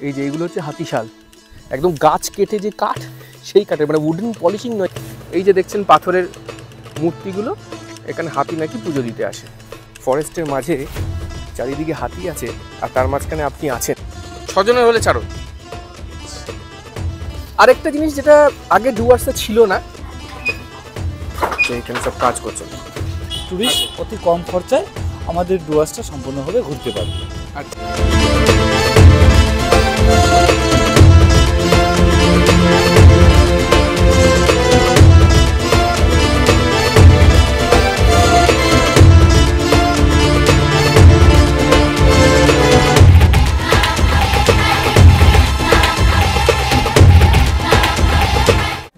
এই যে এইগুলো হচ্ছে হাতিশাল, একদম গাছ কেটে যে কাঠ, সেই কাঠের, মানে উডেন পলিশিং নয়। এই যে দেখছেন পাথরের মূর্তিগুলো, এখানে হাতি নাকি পুজো দিতে আসে। ফরেস্টের মাঝে চারিদিকে হাতি আছে, আর তার মাঝখানে আপনি আছেন। 6 জনের হলে ছাড়ো। আরেকটা জিনিস যেটা আগে ডুয়ার্সে ছিল না, এখানে সব কাজ করছে টুরিস্ট অতি কম খরচায় আমাদের ডুয়ার্সটা সম্পূর্ণভাবে ঘুরতে পারবে।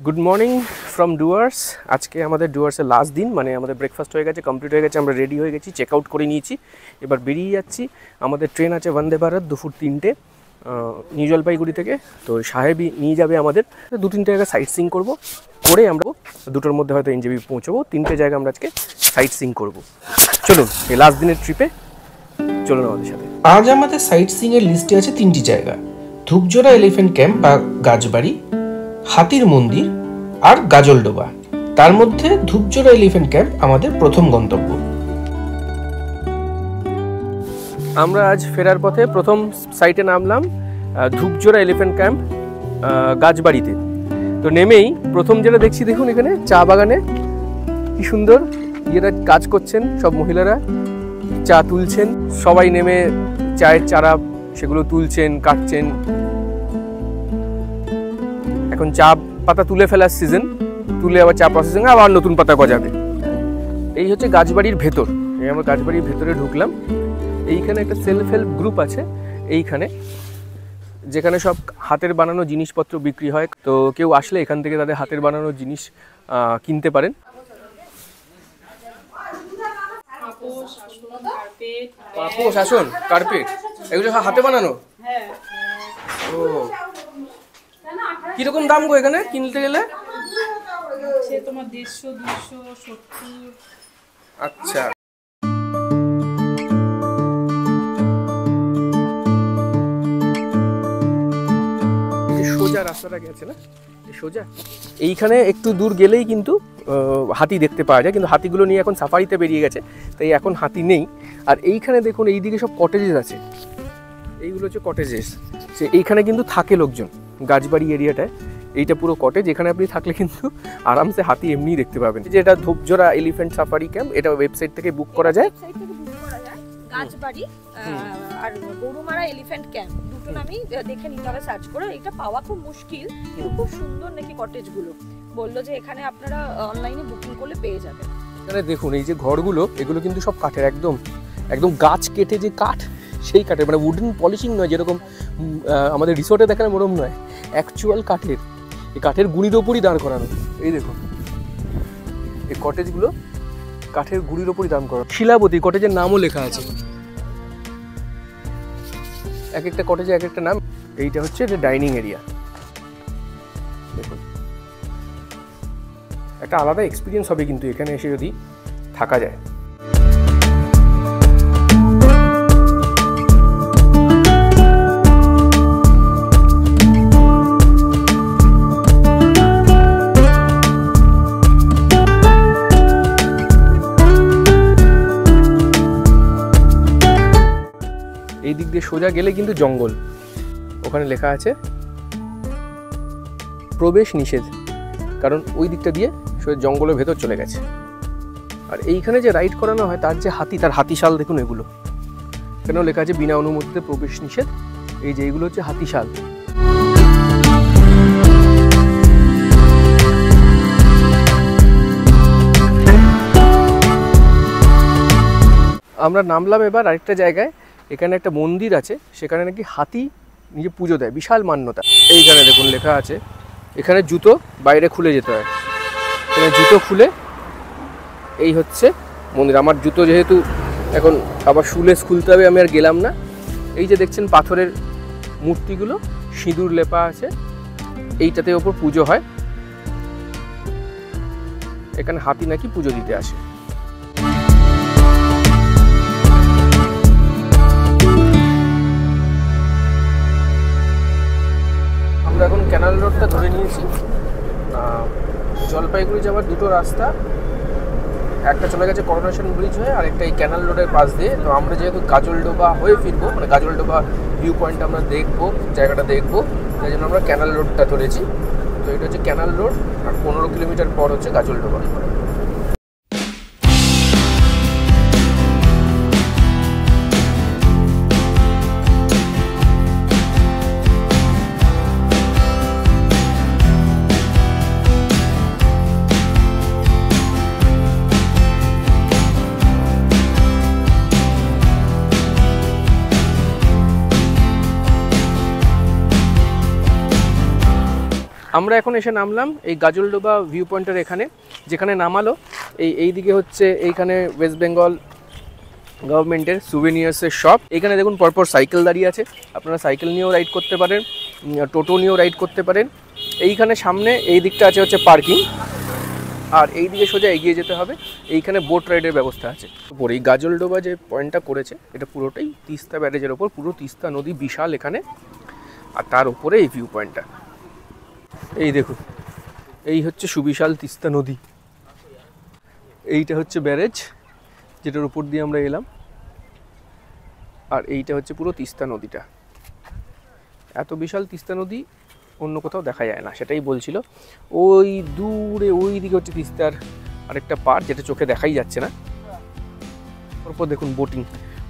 Good morning from Dooars. আজকে আমাদের ডুয়ার্সের লাস্ট দিন, মানে আমাদের ব্রেকফাস্ট হয়ে গেছে, কমপ্লিট হয়ে গেছে, আমরা রেডি হয়ে গেছি, চেক আউট করে নিয়েছি, এবার বেরিয়ে যাচ্ছি। আমাদের ট্রেন আছে বন্দে ভারত দুপুর 3টে নিউ জলপাইগুড়ি থেকে। তো সাহেবই নিয়ে যাবে আমাদের, 2-3টে জায়গা সাইট সিইং করবো, করে আমরা 2টোর মধ্যে হয়তো এনজেপি পৌঁছবো। 3টে জায়গা আমরা আজকে সাইট সিইং করবো। চলুন এই লাস্ট দিনের ট্রিপে চলুন আমাদের সাথে। আজ আমাদের সাইট সিইং এর লিস্টে আছে 3টি জায়গা: ধূপজোড়া এলিফ্যান্ট ক্যাম্প বা গাছবাড়ি, হাতির মন্দির আর গাজলডোবা। তার মধ্যে ধূপজোড়া এলিফ্যান্ট ক্যাম্প আমাদের প্রথম গন্তব্য। আমরা আজ ফেরার পথে প্রথম সাইটে নামলাম ধূপজোড়া এলিফ্যান্ট ক্যাম্প গাছবাড়িতে। তো নেমেই প্রথম যেটা দেখছি, দেখুন এখানে চা বাগানে কি সুন্দর ইয়েরা কাজ করছেন, সব মহিলারা চা তুলছেন। সবাই নেমে চায়ের চারা সেগুলো তুলছেন, কাটছেন। এখন চা পাতা তুলে ফেলার সিজন, তুলে আবার চা প্রসেসিং, আবার নতুন পাতা গজাবে। এই হচ্ছে গাছবাড়ির ভেতর। এই আমরা গাছবাড়ির ভেতরে ঢুকলাম। এইখানে একটা সেলফ হেল্প গ্রুপ আছে এইখানে, যেখানে সব হাতের বানানো জিনিসপত্র বিক্রি হয়। তো কেউ আসলে এখান থেকে তাদের হাতের বানানো জিনিস কিনতে পারেন। পাপোশ, আসন, কার্পেট, এগুলো হাতে বানানো। ও, কিরকম দাম গো এখানে কিনতে গেলে? তোমার 150, 270। আচ্ছা, সোজা রাস্তাটা গেছে না, সোজা এইখানে একটু দূর গেলেই কিন্তু হাতি দেখতে পাওয়া যায়, কিন্তু হাতিগুলো নিয়ে এখন সাফারিতে বেরিয়ে গেছে, তাই এখন হাতি নেই। আর এইখানে দেখুন এইদিকে সব কটেজেস আছে, এইগুলো হচ্ছে কটেজেস। সে এইখানে কিন্তু থাকে লোকজন, গাছবাড়ি এরিয়াটায় এইটা পুরো কটেজ। এখানে আপনি থাকলে কিন্তু আরামসে হাতি এমনি দেখতে পাবেন। যেটা ধূপজোড়া এলিফ্যান্ট সাফারি ক্যাম্প, এটা ওয়েবসাইট থেকে বুক করা যায়। গাছবাড়ি আর গরুমারা এলিফ্যান্ট ক্যাম্প দুটো নামই দেখে নিতে হবে সার্চ করে। এটা পাওয়া খুব মুশকিল, কিন্তু খুব সুন্দর নাকি কটেজগুলো। বললো যে এখানে আপনারা অনলাইনে বুকিং করলে পেয়ে যাবেন। এখানে দেখুন এই যে ঘরগুলো, এগুলো কিন্তু সব কাঠের, একদম একদম গাছ কেটে যে কাঠ, সেই কাঠের, মানে উডেন পলিশিং নয়, যেরকম আমাদের রিসোর্টে দেখানো ওরম নয়, অ্যাকচুয়াল কাঠের। এই কাঠের গুঁড়ির ওপরই দাঁড় করানো। এই দেখুন এই কটেজগুলো কাঠের গুঁড়ির ওপরই দাঁড় করানো। শিলাবতী কটেজের নামও লেখা আছে, এক একটা কটেজে এক একটা নাম। এইটা হচ্ছে যে ডাইনিং এরিয়া। দেখুন একটা আলাদা এক্সপিরিয়েন্স হবে কিন্তু এখানে এসে যদি থাকা যায়। এই দিক দিয়ে সোজা গেলে কিন্তু জঙ্গল, ওখানে লেখা আছে প্রবেশ নিষেধ, কারণ ওই দিকটা দিয়ে সোজা জঙ্গলের ভেতর চলে গেছে। আর এইখানে যে রাইড করানো হয় তার যে হাতি, তার হাতিশাল দেখুন এগুলো, এখানেও লেখা আছে বিনা অনুমতিতে প্রবেশ নিষেধ। এই যে এইগুলো হচ্ছে হাতিশাল। আমরা নামলাম এবার আরেকটা জায়গায়, এখানে একটা মন্দির আছে, সেখানে নাকি হাতি নিজে পুজো দেয়, বিশাল মান্যতা। এইখানে দেখুন লেখা আছে, এখানে জুতো বাইরে খুলে যেতে হয়, এখানে জুতো খুলে, এই হচ্ছে মন্দির। আমার জুতো যেহেতু এখন আবার শুলেস খুলতে হবে, আমি আর গেলাম না। এই যে দেখছেন পাথরের মূর্তিগুলো, সিঁদুর লেপা আছে, এইটাতে ওপর পুজো হয়। এখানে হাতি নাকি পুজো দিতে আসে। দুটো রাস্তা, একটা চলে গেছে করোনেশন ব্রিজ হয়ে, আর একটা এই ক্যানাল রোডের পাশ দিয়ে। তো আমরা যেহেতু গাজলডোবা হয়ে ফিরবো, মানে গাজলডোবা ভিউ পয়েন্ট আমরা দেখবো, জায়গাটা দেখবো, তাই জন্য আমরা ক্যানাল রোডটা ধরেছি। তো এটা হচ্ছে ক্যানাল রোড, আর 15 কিলোমিটার পর হচ্ছে গাজলডোবা। আমরা এখন এসে নামলাম এই গাজলডোবা ভিউ পয়েন্টের এখানে, যেখানে নামালো এই দিকে হচ্ছে এইখানে ওয়েস্ট বেঙ্গল গভর্নমেন্টের সুভেনিয়ার্সের শপ। এখানে দেখুন পরপর সাইকেল দাঁড়িয়ে আছে, আপনারা সাইকেল নিয়েও রাইড করতে পারেন, টোটো নিয়েও রাইড করতে পারেন। এইখানে সামনে এই দিকটা আছে হচ্ছে পার্কিং, আর এই দিকে সোজা এগিয়ে যেতে হবে, এইখানে বোট রাইডের ব্যবস্থা আছে। উপরে এই গাজলডোবা যে পয়েন্টটা করেছে এটা পুরোটাই তিস্তা ব্যারেজের ওপর, পুরো তিস্তা নদী বিশাল এখানে, আর তার উপরে এই ভিউ পয়েন্টটা। এই দেখুন, এই হচ্ছে সুবিশাল তিস্তা নদী, এইটা হচ্ছে ব্যারেজ যেটার উপর দিয়ে আমরা এলাম, আর এইটা হচ্ছে পুরো তিস্তা নদীটা। এত বিশাল তিস্তা নদী অন্য কোথাও দেখা যায় না, সেটাই বলছিল। ওই দূরে ওই দিকে হচ্ছে তিস্তার আরেকটা পার, যেটা চোখে দেখাই যাচ্ছে না। তারপর দেখুন বোটিং,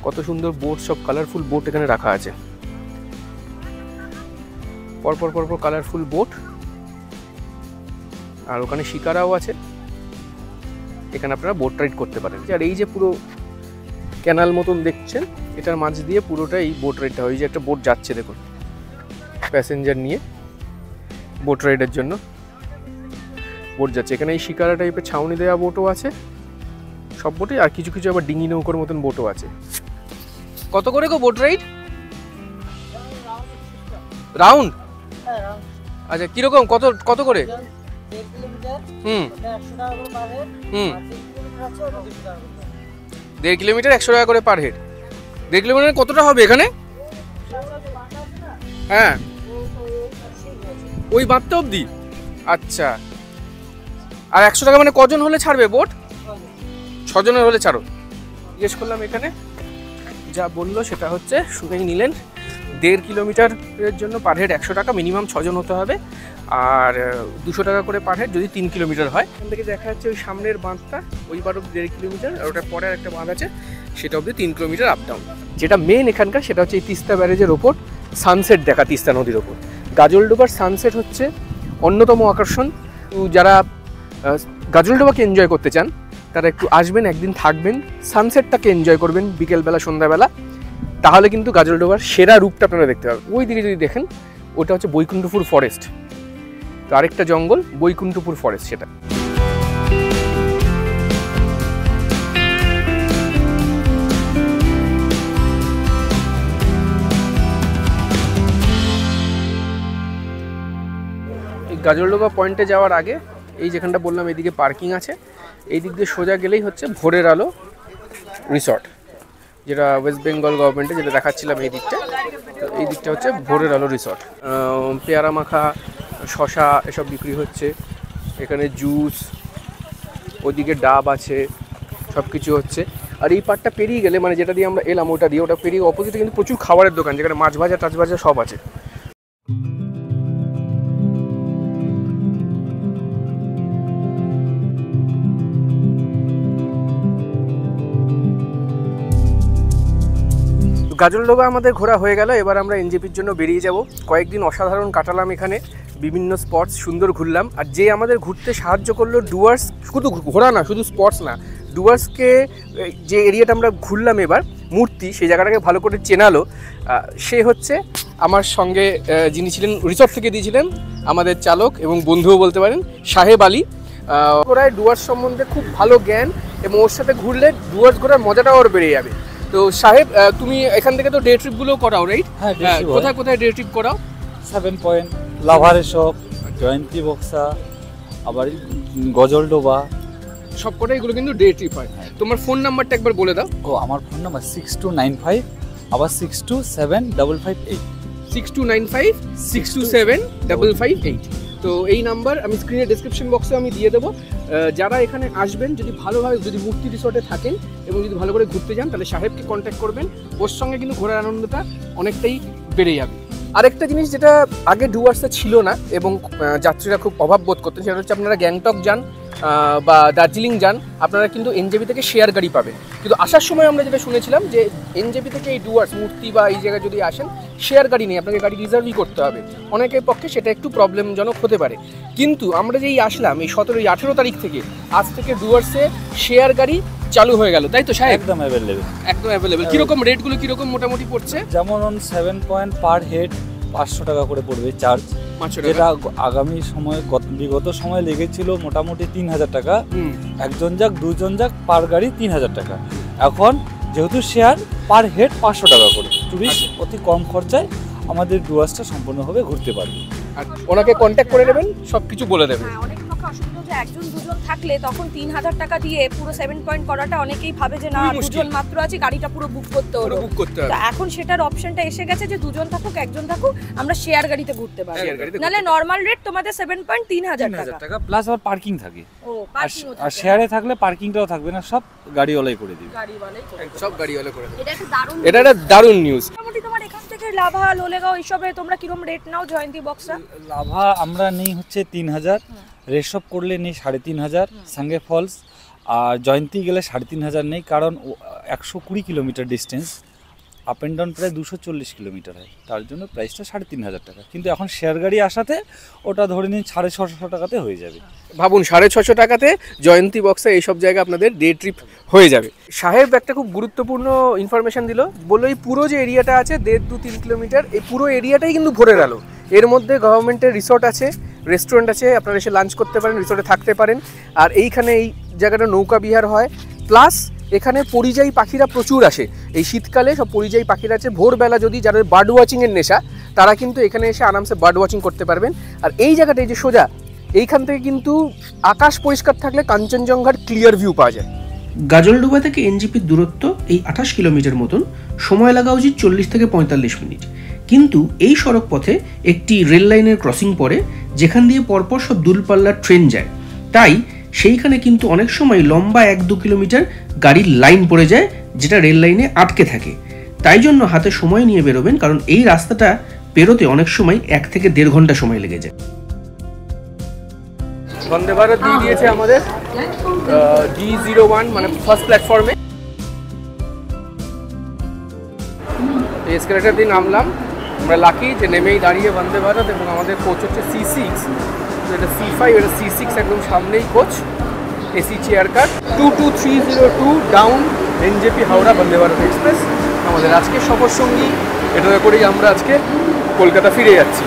কত সুন্দর বোট, সব কালারফুল বোট এখানে রাখা আছে, পরপর পরপর কালারফুল বোট। আর ওখানে শিকারাও আছে, এখানে আপনারা বোট রাইড করতে পারেন। আর এই যে পুরো ক্যানাল মতন দেখছেন, এটার মাঝ দিয়ে পুরোটাই বোট রাইডটা হয়। এই যে একটা বোট যাচ্ছে দেখুন, প্যাসেঞ্জার নিয়ে বোট রাইডের জন্য বোট যাচ্ছে। এখানে এই শিকারা টাইপের ছাউনি দেওয়া বোটও আছে সব বোটে, আর কিছু কিছু আবার ডিঙি নৌকার মতন বোটও আছে। কত করে গো বোট রাইড? রাউন্ড? আচ্ছা, কিরকম, কত কত করে? 1.5 কিলোমিটার 100 টাকা করে পার হেড। 1.5 কিলোমিটার কতটা হবে এখানে? হ্যাঁ, ওই বাঁধটা অবধি। আচ্ছা, আর 100 টাকা মানে কজন হলে ছাড়বে বোট? 6 জনের হলে ছাড়ো। জিজ্ঞেস করলাম এখানে, যা বললো সেটা হচ্ছে শুনেই নিলেন। 1.5 কিলোমিটারের জন্য পার হেড 100 টাকা, মিনিমাম 6 জন হতে হবে, আর 200 টাকা করে পার হেড যদি 3 কিলোমিটার হয়। এখান থেকে দেখা যাচ্ছে ওই সামনের বাঁধটা, ওই বার অব্দি 1.5 কিলোমিটার, আর ওটার পরে একটা বাঁধ আছে সেটা অব্দি 3 কিলোমিটার আপ ডাউন। যেটা মেন এখানকার সেটা হচ্ছে এই তিস্তা ব্যারেজের ওপর সানসেট দেখা, তিস্তা নদীর ওপর। গাজলডোবার সানসেট হচ্ছে অন্যতম আকর্ষণ। যারা গাজলডোবাকে এনজয় করতে চান তারা একটু আসবেন, একদিন থাকবেন, সানসেটটাকে এনজয় করবেন বিকেলবেলা সন্ধ্যাবেলা, তাহলে কিন্তু গাজলডোবার সেরা রূপটা আপনারা দেখতে পাবেন। ওই দিকে যদি দেখেন, ওটা হচ্ছে বৈকুণ্ঠপুর ফরেস্ট, তো আরেকটা জঙ্গল বৈকুণ্ঠপুর ফরেস্ট সেটা। এই গাজলডোবা পয়েন্টে যাওয়ার আগে এই যেখানটা বললাম এদিকে পার্কিং আছে, এই দিক দিয়ে সোজা গেলেই হচ্ছে ভোরের আলো রিসর্ট, যেটা ওয়েস্ট বেঙ্গল গভর্নমেন্টে যেটা দেখাচ্ছিলাম এই দিকটা। তো এই দিকটা হচ্ছে ভোরের আলো রিসর্ট। পেয়ারা মাখা, শশা এসব বিক্রি হচ্ছে, এখানে জুস, ওইদিকে ডাব আছে, সব কিছু হচ্ছে। আর এই পার্টটা পেরিয়ে গেলে, মানে যেটা দিয়ে আমরা এলাম ওটা দিয়ে, ওটা পেরিয়ে অপোজিটে কিন্তু প্রচুর খাবারের দোকান, যেখানে মাছ ভাজা টাছ ভাজা সব আছে। গাজলডোবা আমাদের ঘোরা হয়ে গেল, এবার আমরা এনজেপির জন্য বেরিয়ে যাব। কয়েকদিন অসাধারণ কাটালাম এখানে, বিভিন্ন স্পটস সুন্দর ঘুরলাম। আর যে আমাদের ঘুরতে সাহায্য করলো ডুয়ার্স, শুধু ঘোরা না, শুধু স্পটস না, ডুয়ার্সকে যে এরিয়াটা আমরা ঘুরলাম এবার, মূর্তি, সেই জায়গাটাকে ভালো করে চেনালো, সে হচ্ছে আমার সঙ্গে যিনি ছিলেন রিসর্ট থেকে দিয়েছিলেন, আমাদের চালক এবং বন্ধুও বলতে পারেন, সাহেব আলী। ওরাই ডুয়ার্স সম্বন্ধে খুব ভালো জ্ঞান, এবং ওর সাথে ঘুরলে ডুয়ার্স ঘোরার মজাটাও ওর বেড়ে যাবে। তো সাহেব, তুমি এখান থেকে তো ডে ট্রিপগুলো করাও, রাইট? হ্যাঁ, কোথায় কোথায় ডে ট্রিপ করাও? 7 পয়েন্ট, লাভারে শপ, জয়ন্তী বক্সা, আবার গজলডোবা, সব কটাই এগুলো কিন্তু ডে ট্রিপ হয়। তোমার ফোন নাম্বারটা একবার বলে দাও। ও, আমার ফোন নাম্বার 6295 আবার 6275558 6295 6275558। তো তো এই নাম্বার আমি স্ক্রিনে ডেসক্রিপশন বক্সে আমি দিয়ে দেবো। যারা এখানে আসবেন, যদি ভালোভাবে যদি মূর্তি রিসর্টে থাকেন এবং যদি ভালো করে ঘুরতে যান, তাহলে সাহেবকে কন্ট্যাক্ট করবেন। ওর সঙ্গে কিন্তু ঘোরার আনন্দটা অনেকটাই বেড়ে যাবে। আরেকটা জিনিস যেটা আগে ডুয়ার্সে ছিল না এবং যাত্রীরা খুব অভাব বোধ করতেন, সেটা হচ্ছে আপনারা গ্যাংটক যান বা দার্জিলিং যান, আপনারা কিন্তু এনজেপি থেকে শেয়ার গাড়ি পাবেন। কিন্তু আসার সময় আমরা যেটা শুনেছিলাম যে এনজেপি থেকে এই ডুয়ার্স মূর্তি বা এই জায়গায় যদি আসেন, শেয়ার গাড়ি নেই, আপনাকে গাড়ি রিজার্ভই করতে হবে। অনেকের পক্ষে সেটা একটু প্রবলেমজনক হতে পারে। কিন্তু আমরা যেই আসলাম এই 17-18 তারিখ থেকে, আজ থেকে ডুয়ার্সে শেয়ার গাড়ি চালু হয়ে গেল, তাই তো সাহেব? একদম অ্যাভেলেবেল, একদম অ্যাভেলেবেল। কীরকম রেটগুলো কীরকম মোটামুটি পড়ছে? যেমন 7 পয়েন্ট পার হেড 500 টাকা করে পড়বে চার্জ, যেটা আগামী সময় বিগত সময় লেগেছিল মোটামুটি 3000 টাকা। একজন যাক দুজন যাক পার গাড়ি 3000 টাকা। এখন যেহেতু শেয়ার, পার হেড 500 টাকা করে, টুরিস্ট অতি কম খরচায় আমাদের ডুয়ার্সটা সম্পূর্ণভাবে ঘুরতে পারবে। আর ওনাকে কন্ট্যাক্ট করে নেবেন, সব কিছু বলে দেবেন। অনেক পক্ষে অসুবিধা যে একজন দুজন থাকলে তখন 3000 টাকা দিয়ে পুরো 7 পয়েন্ট করাটা অনেকেই ভাবে যে না দুজন মাত্র আছে, গাড়িটা পুরো বুক করতে হবে। তো এখন সেটার অপশনটা এসে গেছে যে দুজন থাকুক একজন থাকুক, আমরা শেয়ার গাড়িতে ঘুরতে পারবো। নালে নরমাল রেট তোমাদের 7 পয়েন্ট 3000 টাকা প্লাস আবার পার্কিং থাকে। আর শেয়ারে থাকলে পার্কিংটাও থাকবে না, সব গাড়িওয়ালাই করে দিবে। সব গাড়িওয়ালা করে দেবে। এটা একটা দারুণ নিউজ। মোটামুটি তোমার এখান থেকে লাভা, লোলেগাঁও এইসবে তোমরা কিরকম রেট নাও জয়ন্তী বক্সরা? লাভা আমরা নেই হচ্ছে 3000, রেসপ করলে নেই 3500, সাঙ্গে ফলস আর জয়ন্তী গেলে 3500 নেই, কারণ 120 kilometre distance, up and down প্রায় 240 কিলোমিটার হয়, তার জন্য প্রাইসটা 3500 টাকা। কিন্তু এখন শেয়ার গাড়ি আসাতে ওটা ধরে নিন 650 টাকাতে হয়ে যাবে। ভাবুন 650 টাকাতে জয়ন্তী বক্সে এইসব জায়গা আপনাদের ডে ট্রিপ হয়ে যাবে। সাহেব একটা খুব গুরুত্বপূর্ণ ইনফরমেশন দিল, বললো এই পুরো যে এরিয়াটা আছে 1.5-3 কিলোমিটার, এই পুরো এরিয়াটাই কিন্তু ভরে গেল। এর মধ্যে গভর্নমেন্টের রিসর্ট আছে, রেস্টুরেন্ট আছে, আপনারা এসে লাঞ্চ করতে পারেন, রিসর্টে থাকতে পারেন। আর এইখানে এই জায়গাটা নৌকা বিহার হয়, প্লাস এখানে পরিযায়ী পাখিরা প্রচুর আসে। এই শীতকালে সব পরিযায়ী পাখিরা আছে। ভোরবেলা যদি যাদের বার্ড ওয়াচিংয়ের নেশা, তারা কিন্তু এখানে এসে আরামসে বার্ড ওয়াচিং করতে পারবেন। আর এই জায়গাটা এই যে সোজা, এইখান থেকে কিন্তু আকাশ পরিষ্কার থাকলে কাঞ্চনজঙ্ঘার ক্লিয়ার ভিউ পাওয়া যায়। গাজলডোবা থেকে এনজেপির দূরত্ব এই 28 কিলোমিটার মতন, সময় লাগা উচিত 40 থেকে 45 মিনিট। কিন্তু এই সড়ক পথে একটি রেল লাইনের ক্রসিং পড়ে, যেখান দিয়ে পরপর সব দূরপাল্লার ট্রেন যায়, তাই সেইখানে কিন্তু অনেক সময় লম্বা 1-2 কিলোমিটার গাড়ির লাইন পড়ে যায়, যেটা রেল লাইনে আটকে থাকে। তাই জন্য হাতে সময় নিয়ে বেরোবেন, কারণ এই রাস্তাটা পেরোতে অনেক সময় 1 থেকে 1.5 ঘন্টা সময় লেগে যায়। বন্দে ভারত দিয়ে দিয়েছে আমাদের D01 মানে ফার্স্ট প্ল্যাটফর্মে। এসকেলেটার দিয়ে নামলাম, আমরা লাকি যে নেমেই দাঁড়িয়ে বন্দে ভারত, এবং আমাদের কোচ হচ্ছে C6, এটা C5, এটা C6 একদম সামনেই coach, AC chair car 22302 down NJP Howrah Vande Bharat express. আমাদের আজকে সফর সঙ্গী, এটা করেই আমরা আজকে কলকাতা ফিরে যাচ্ছি।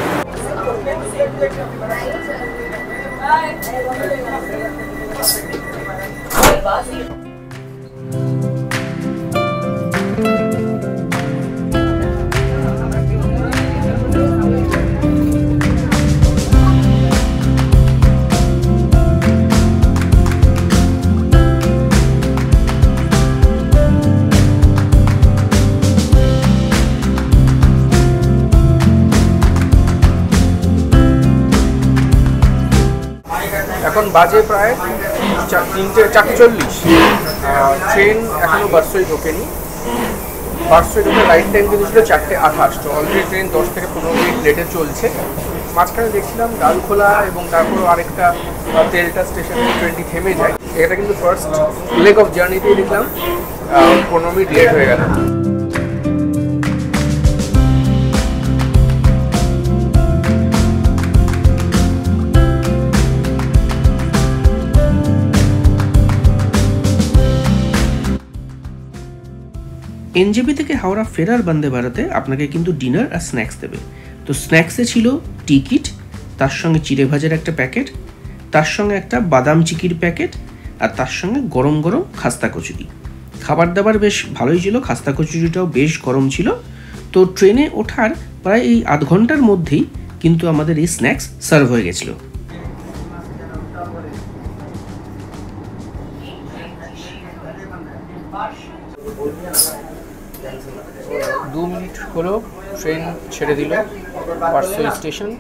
এখন বাজে প্রায় 4:40। ট্রেন এখনো বার্সোয় ঢোকেনি। বার্সোয় ঢোকে রাইট টাইম কিন্তু ছিল 4:28, তো অলরেডি ট্রেন 10 থেকে 15 মিনিট লেটে চলছে। মাঝখানে দেখছিলাম ডালখোলা এবং তারপর আরেকটা তেলটা স্টেশনে ট্রেনটি থেমে যায়। এটা কিন্তু ফার্স্ট লেগ অফ জার্নিতেই দেখলাম 15 মিনিট লেট হয়ে গেল। এনজেপি থেকে হাওড়া ফেরার বন্দে ভারতে আপনাকে কিন্তু ডিনার আর স্ন্যাক্স দেবে। তো স্ন্যাক্সে ছিল টিকিট, তার সঙ্গে চিড়ে ভাজার একটা প্যাকেট, তার সঙ্গে একটা বাদাম চিকির প্যাকেট, আর তার সঙ্গে গরম গরম খাস্তা কচুরি। খাবার দাবার বেশ ভালোই ছিল, খাস্তা কচুরিটাও বেশ গরম ছিল। তো ট্রেনে ওঠার প্রায় এই আধ ঘন্টার মধ্যেই কিন্তু আমাদের এই স্ন্যাক্স সার্ভ হয়ে গেছিলো। 2 মিনিট হলো ট্রেন ছেড়ে দিল বার্সোই স্টেশন।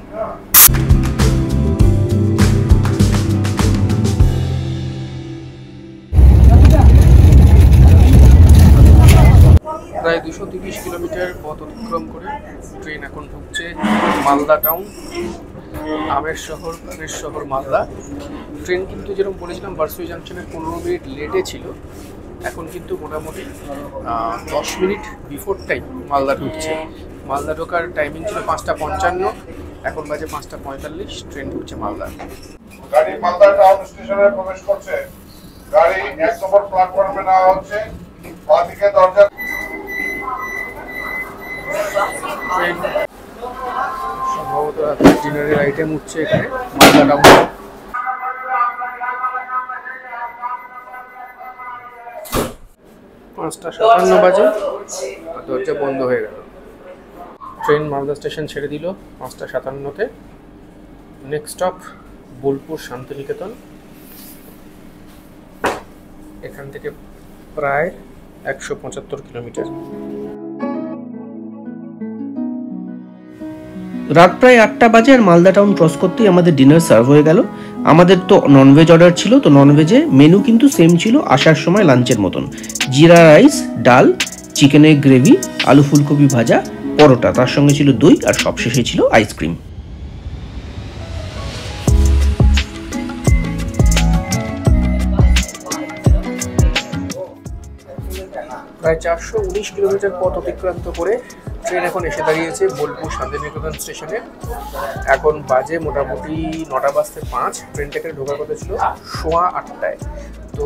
প্রায় 230 কিলোমিটার পথ অতিক্রম করে ট্রেন এখন ঢুকছে মালদা টাউন। আমের শহর মালদা। ট্রেন কিন্তু যেরকম বলেছিলাম বারসুই জাংশনে 15 মিনিট লেটে ছিল, এখন কিন্তু মোটামুটি 10 মিনিট বিফোর টাইম মালদা ঢুকছে। মালদা ঢোকার টাইমিং ছিল 5:55, এখন বাজে 5:45, ট্রেন ঢুকছে মালদা। গাড়ি মালদা টাউন স্টেশনে প্রবেশ করছে। গাড়ি 1 নম্বর প্ল্যাটফর্মে নেওয়া হচ্ছে। বাঁদিকে দরজা। ট্রেন সম্ভবত ডিনারের আইটেম উঠছে এখানে মালদা টাউনে। পাঁচটা 57 বাজে, দরজা বন্ধ হয়ে গেল। ট্রেন মালদা স্টেশন ছেড়ে দিল 5:57-তে। Next stop Bolpur Shantiniketan. এখান থেকে প্রায় 175 কিলোমিটার। রাত প্রায় 8টা বাজে আর মালদা টাউন ক্রস করতেই আমাদের ডিনার সার্ভ হয়ে গেল। আমাদের তো ননভেজ অর্ডার ছিল, তো ননভেজে মেনু কিন্তু সেম ছিল আসার সময় লাঞ্চের মতন। জিরা রাইস, ডাল, চিকেনের গ্রেভি, আলু ফুলকপি ভাজা, পরোটা, তার সঙ্গে ছিল দই আর সবশেষে ছিল আইসক্রিম। প্রায় 419 কিলোমিটার পথ অতিক্রান্ত করে ট্রেন এখন এসে দাঁড়িয়েছে বোলপুর শান্তিনিকেতন স্টেশনে। এখন বাজে মোটামুটি 9:05। ট্রেনটাকে ঢোকার কথা ছিল 8:15-টায়। তো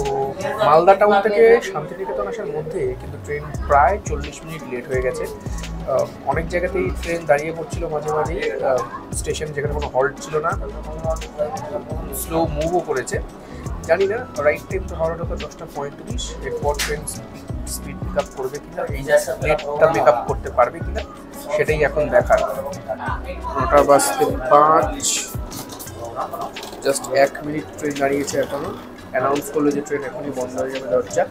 মালদা টাউন থেকে শান্তিনিকেতন আসার মধ্যে কিন্তু ট্রেন প্রায় 40 মিনিট লেট হয়ে গেছে। অনেক জায়গাতেই ট্রেন দাঁড়িয়ে পড়ছিল মাঝে মাঝে, স্টেশন যেখানে কোনো হল্ট ছিল না, স্লো মুভও করেছে। জানি না রাইট টাইম তো হাওড়া ঢোকা 10:35, এরপর ট্রেন স্পিড পিক আপ করবে কিনা, এই লেটটা পিক আপ করতে পারবে কিনা সেটাই এখন দেখার। 9:05, জাস্ট 1 মিনিট ট্রেন দাঁড়িয়েছে এখনো। অ্যানাউন্স করলো যে ট্রেন এখনই বন্ধ হয়ে যাবে দরজা।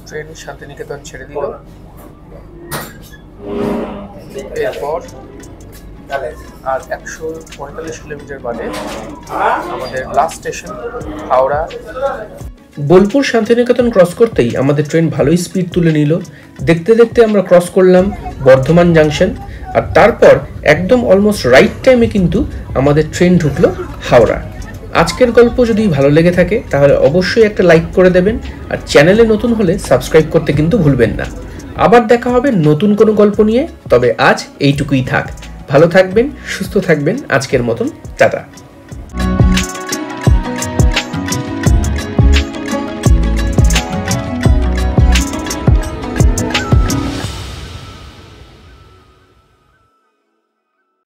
ট্রেন শান্তিনিকেতন ছেড়ে দিল। এরপর আর 145 কিলোমিটার বাদে আমাদের last station Howrah. Bolpur Santiniketan cross করতেই আমাদের ট্রেন ভালোই স্পিড তুলে নিল। দেখতে দেখতে আমরা ক্রস করলাম বর্ধমান জাংশন, আর তারপর একদম অলমোস্ট রাইট টাইমে কিন্তু আমাদের ট্রেন ঢুকলো হাওড়া। আজকের গল্প যদি ভালো লেগে থাকে তাহলে অবশ্যই একটা লাইক করে দেবেন, আর চ্যানেলে নতুন হলে সাবস্ক্রাইব করতে কিন্তু ভুলবেন না। আবার দেখা হবে নতুন কোনো গল্প নিয়ে, তবে আজ এইটুকুই থাক। ভালো থাকবেন, সুস্থ থাকবেন, আজকের মতন টাটা।